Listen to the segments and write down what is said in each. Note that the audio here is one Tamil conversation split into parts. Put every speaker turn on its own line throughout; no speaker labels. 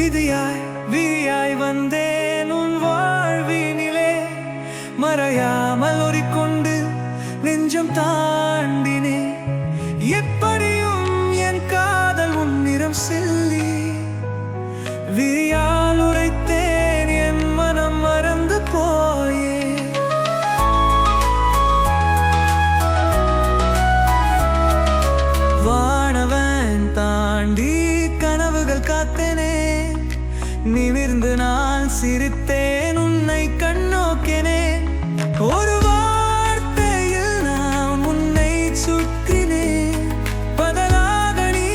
விதியாய் விதியாய் வந்தேன் உன் வாழ்வினிலே, மறையாமல் ஒரிக்கொண்டு நெஞ்சம் தாண்டினே. எப்படியும் என் காதல் உன்னிறம் செல்லி, விதியால் உரைத்தேன் என் மனம் மறந்து போயே. வானவன் தாண்டி கனவுகள் காத்தேனே, நிமிர்ந்து நான் சிரித்தேன் உன்னை கண்ணோக்கினே. ஒரு வார்த்தையில் நான் உன்னை சுற்றினேன், பதிலாக நீ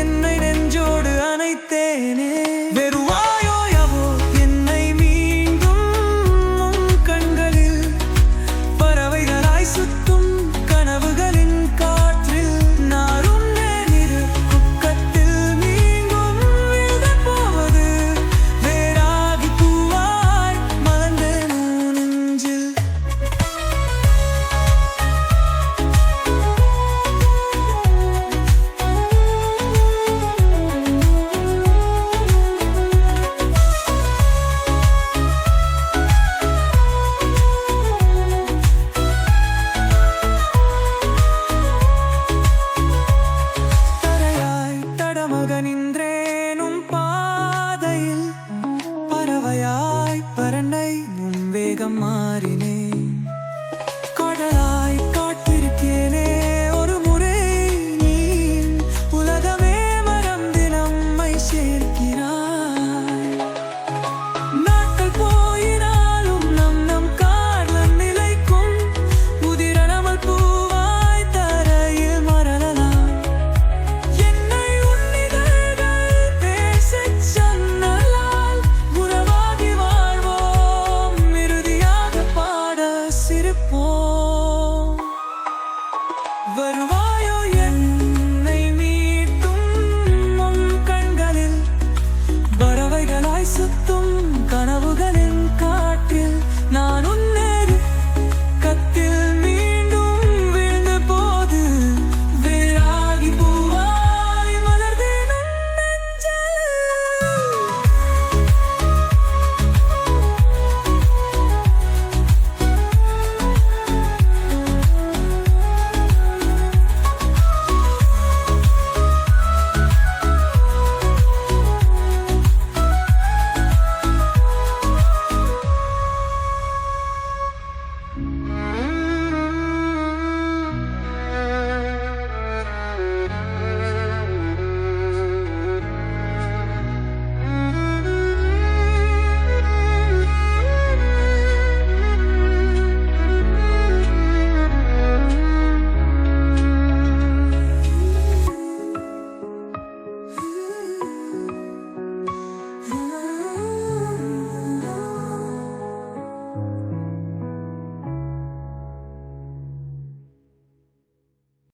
என்னை நெஞ்சோடு அணைத்தேனே. வெறுவாயோயவோ என்னை மீண்டும் உன் கண்களில், பறவைகளாய் சுத்தும் கனவுகளின் காற்றில் நான் உன்னை இரு குக்கத்தில் நீங்கும் விழுந்து போவது, வேறாகி பூவாய் மலர்ந்தேன் உன் நெஞ்சில். தரையாய் தடமாக நின்றேன் உன் பாதையில், பறவையாய் பறனை உன் வேகம் மாறினே.